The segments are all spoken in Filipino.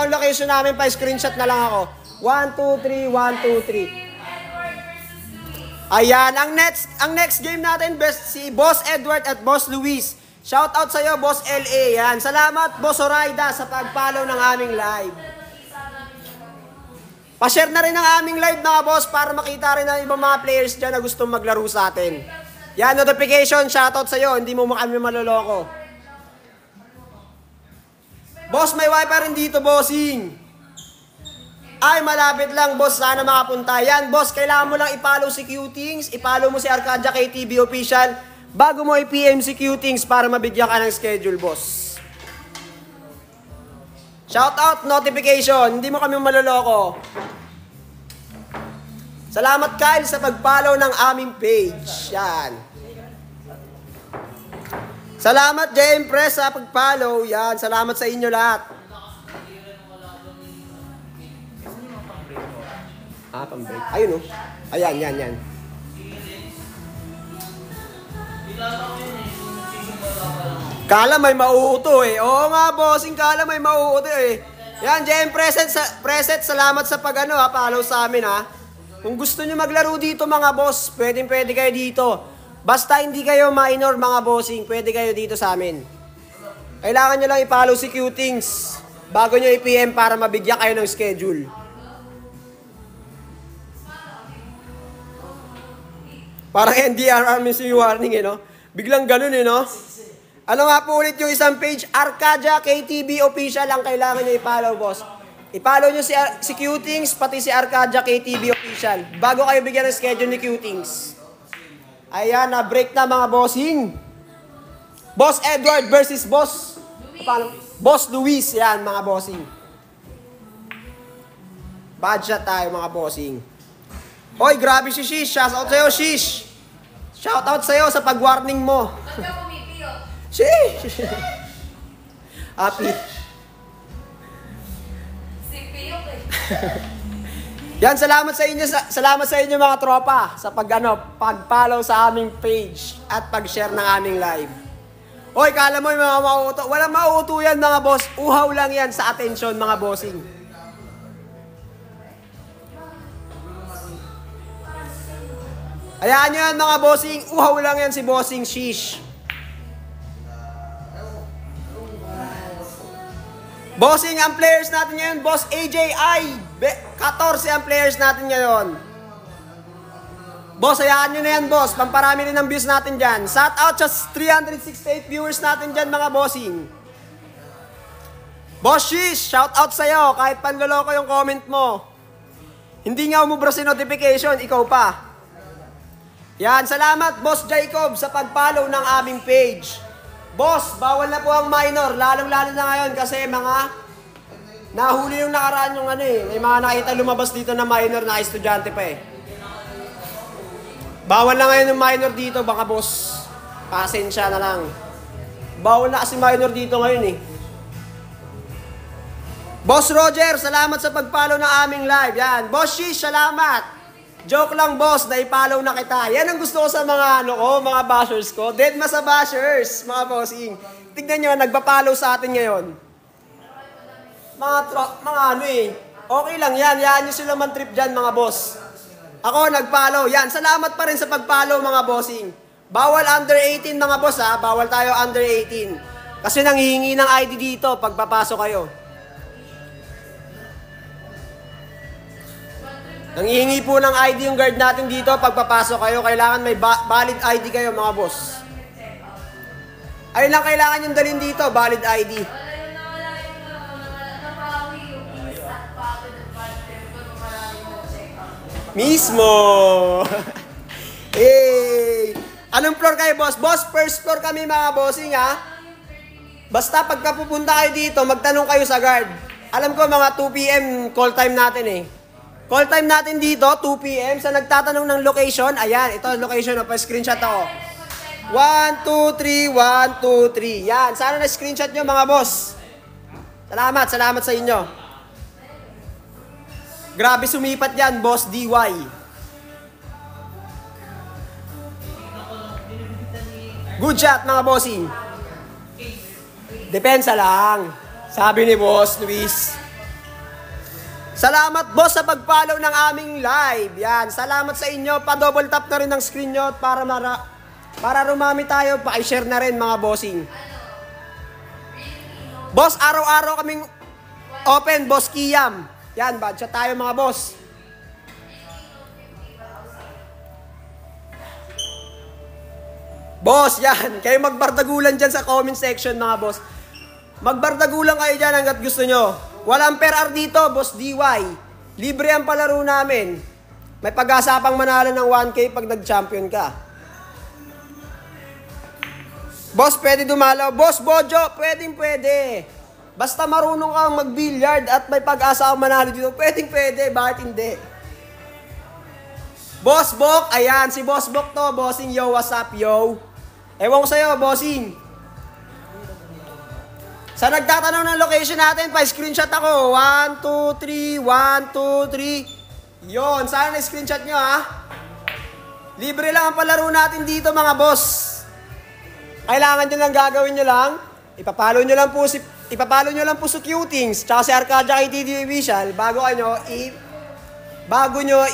ang location namin, pa-screenshot na lang ako. 1, 2, 3, 1, 2, 3. Ayan, ang next game natin, si Boss Edward at Boss Luis. Shout out sa'yo, Boss LA. Yan. Salamat, Boss Zoraida, sa pag-follow ng aming live. Pa-share na rin ang aming live, mga boss, para makita rin ng ibang mga players dyan na gustong maglaro sa atin. Yan, notification, shout out sa'yo. Hindi mo kami maloloko. Boss, may wifi rin dito, bossing. Ay, malapit lang, boss. Sana makapunta. Yan, boss, kailangan mo lang i-follow si Qtings, i-follow mo si Arcadia KTV Official, bago mo i-PM si Qtings para mabigyan ka ng schedule, boss. Shout out, notification. Hindi mo kami maloloko. Salamat, Kyle, sa pag-follow ng aming page. Yan. Salamat, JM Press, sa pag-follow. Yan. Salamat sa inyo lahat. Pang-break. Ayun, oh. Ayan, yan. Kala may mauuto eh. Oo nga, bossing, kala may mauuto eh. Yan, JM Preset, salamat sa follow sa amin, ha. Kung gusto nyo maglaro dito, mga boss, pwede kayo dito. Basta hindi kayo minor, mga bossing, pwede kayo dito sa amin. Kailangan nyo lang i-follow si Qtings bago nyo i-PM para mabigyan kayo ng schedule. Parang NDRR missing warning, eh, no? Biglang ganun, eh, no? Ano nga po ulit yung isang page? Arcadia KTV Official ang kailangan nyo i-follow, boss. I-follow nyo si Qtings, pati si Arcadia KTV Official, bago kayo bigyan ng schedule ni Qtings. Ayan, na-break na, mga bossing. Boss Edward versus Boss Luis. Yan, mga bossing. Bad shot tayo, mga bossing. Hoy, grabe si Shish. Shout out sa'yo, Shish. Shout out sa'yo sa pag-warning mo. Shish. Happy. Yan, salamat sa inyo mga tropa sa pag-follow sa aming page at pag-share ng aming live. Hoy, kala mo yung mga mauuto. Walang mauuto yan, mga boss. Uhaw lang yan sa atensyon, mga bossing. Hayaan nyo yan, mga bossing. Uhaw lang yan si bossing Shish. Bossing, ang players natin ngayon, Boss AJI. 14 ang players natin ngayon. Boss, hayaan nyo na yan, boss. Pamparami rin ang views natin dyan. Shout out sa 368 viewers natin dyan, mga bossing. Boss Shish, shout out sa'yo. Kahit panloloko yung comment mo. Hindi nga umubra si notification, ikaw pa. Yan, salamat, Boss Jacob, sa pag-follow ng aming page. Boss, bawal na po ang minor, lalong-lalo na ngayon kasi mga nahuli yung nakaraan yung may mga nakita lumabas dito na minor na estudyante pa eh. Bawal na ngayon yung minor dito, baka boss, pasensya na lang. Bawal na kasi minor dito ngayon eh. Boss Roger, salamat sa pag-follow ng aming live. Yan, Boss Shish, salamat. Joke lang, boss, na i-follow na kita. Yan ang gusto ko sa mga mga bashers ko. Dead ma sa bashers, mga bossing. Tignan nyo, nagpa-follow sa atin ngayon. Okay lang yan. Yan nyo sila man-trip dyan, mga boss. Ako, nag-follow. Yan, salamat pa rin sa pag-follow, mga bossing. Bawal under 18, mga boss, ha. Bawal tayo under 18. Kasi nanghihingi ng ID dito pag papasok kayo. Nanghihingi po ng ID yung guard natin dito pag papasok kayo. Kailangan may valid ID kayo, mga boss. Ayun lang kailangan yung dalhin dito, valid ID. Mismo! Hey! Anong floor kayo, boss? Boss, first floor kami, mga bossing, ha? Basta pagka pupunta kayo dito, magtanong kayo sa guard. Alam ko, mga 2 PM call time natin, eh. Call time natin dito, 2 PM. Sa nagtatanong ng location, ayan, ito ang location, pa-screenshot ako. 1, 2, 3, 1, 2, 3. Yan, sana na-screenshot nyo, mga boss. Salamat sa inyo. Grabe sumipat yan, Boss DY. Good shot, mga bossing. Depensa lang. Sabi ni Boss Luis. Salamat boss sa pag-follow ng aming live. Yan, salamat sa inyo. Pa-double tap na rin ng screen nyo para rumami tayo. Pa-share na rin mga bossing. Boss, araw-araw kaming open, boss Kiyam. Yan, badge tayo mga boss. Boss, yan. Kayo magbardagulan dyan sa comment section mga boss. Magbardagulan kayo dyan hanggat gusto nyo. Walang per hour dito, boss DY. Libre ang palaro namin. May pag-asa pang manalo ng 1K pag nag-champion ka. Boss, pwede dumalaw. Boss Bojo, pwede. Basta marunong kang mag-billiard at may pag-asa kang manalo dito, pwede. Bakit hindi? Boss Bok, ayan, si Boss Bok to. Bossing, yo, what's up, yo? Ewan ko sa'yo, bossing. Sa nagtatanong ng location natin, pa-screenshot ako. 1, 2, 3, 1, 2, 3. Yon, sana na-screenshot nyo, ha? Libre lang ang palaro natin dito, mga boss. Kailangan nyo lang gagawin nyo lang. Ipapalo nyo lang po si Cutings, tsaka si Arcadia KTV Official, bago nyo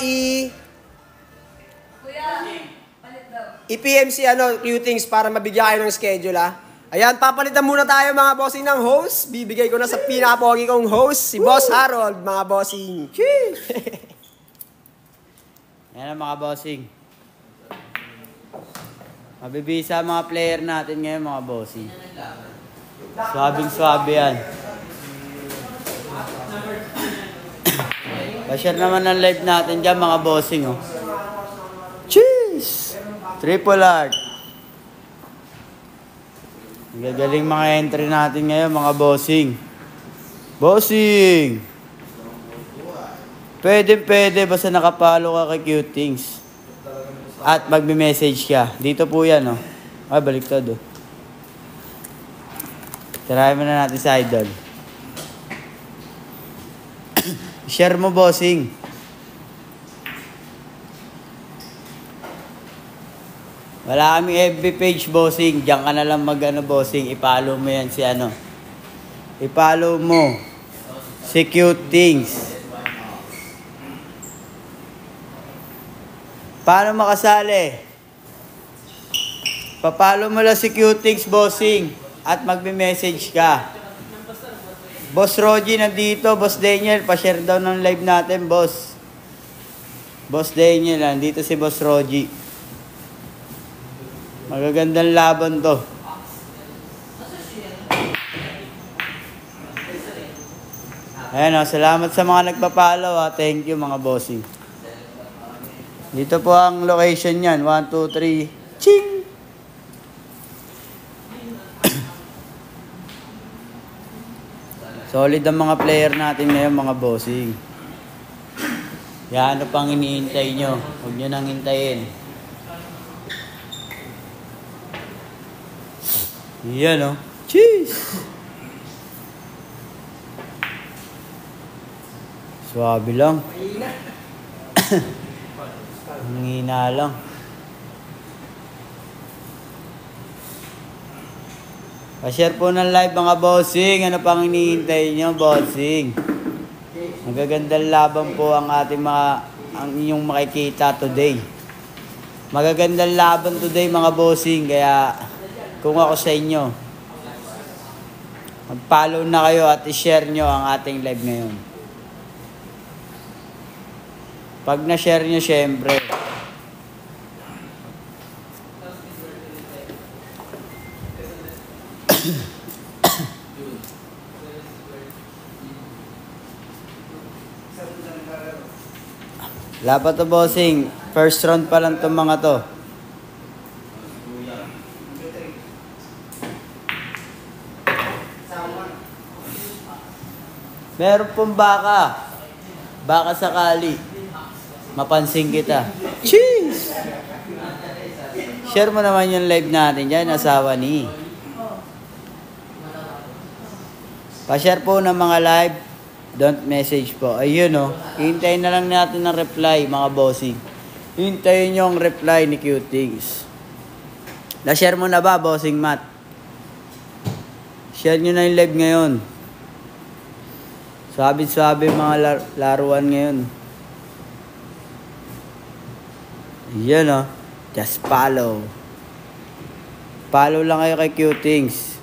i-PMC Cutings para mabigyan kayo ng schedule, ha? Ayan, papalitan muna tayo mga bossing ng host. Bibigay ko na sa pinaka-pogi kong host, si Boss Harold, mga bossing. Ayan ang mga bossing. Mabibisa mga player natin ngayon mga bossing. Swabing-swabe yan. Pa-share naman ng live natin dyan mga bossing, oh. Cheese! Triple art. Gagaling mga entry natin ngayon mga bossing. Bossing! Pwede basta nakapalo ka kay Cutings. At magme-message ka. Dito po yan, oh. Ay, baliktad, oh. Tirahin mo na natin sa idol. Share mo, bossing. Wala kami FB page, bossing. Diyan ka na lang bossing. I-follow mo yan si I-follow mo si Cutings. Paano makasali? Pa-follow mo lang si Cutings, bossing. At magme-message ka. Boss Rogie nandito. Boss Daniel, pa-share daw ng live natin, boss. Boss Daniel, nandito si Boss Rogie. Magagandang laban to. Ayan, salamat sa mga nagpapalaw, ha. Thank you mga bossing. Dito po ang location yan. 1, 2, 3. Ching! Solid ang mga player natin ngayon mga bossing. Yan, ano pang iniintay nyo? Huwag nyo nang hintayin. Yan, oh. Cheese! Swabe lang. Ang hina lang. Pa-share po ng live mga bossing. Ano pang hinihintay nyo, bossing? Magagandang laban po ang inyong makikita today. Magagandang laban today mga bossing. Kaya kung ako sa inyo, mag-follow na kayo at i-share nyo ang ating live ngayon. Pag na-share nyo, syempre, wala pa to bossing. First round pa lang itong mga to. Meron pong baka. Baka sakali. Mapansin kita. Cheese! Share mo naman yung live natin dyan, asawa ni. Pa-share po ng mga live. Don't message po. Ayun, oh. Hintayin na lang natin ng reply, mga bossing. Hintayin nyo ang reply ni Cutings. Na-share mo na ba, bossing Matt? Share nyo na yung live ngayon. Swabe-swabe mga laruan ngayon. Yan oh. Just follow. Follow lang kayo kay Cutings.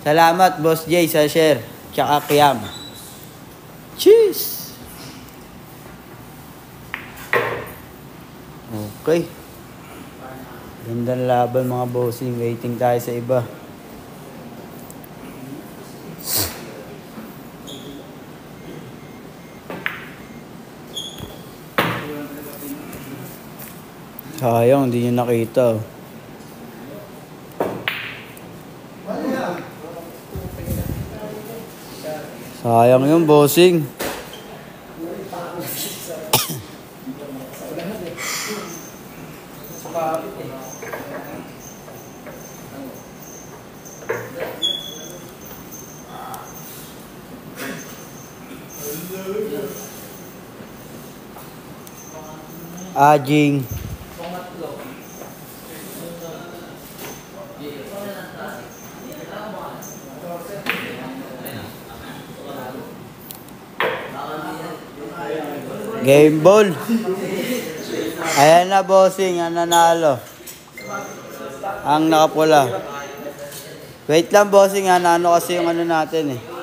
Salamat Boss Jay sa share. Tsaka Kiam. Cheers! Okay. Gandang laban mga bossing. Waiting tayo sa iba. Sayang, hindi nyo nakita. Sayang yung bossing. Ajing. Game ball. Ayan na bossing, ang nanalo. Ang nakapula. Wait lang bossing, ano kasi yung ano natin eh.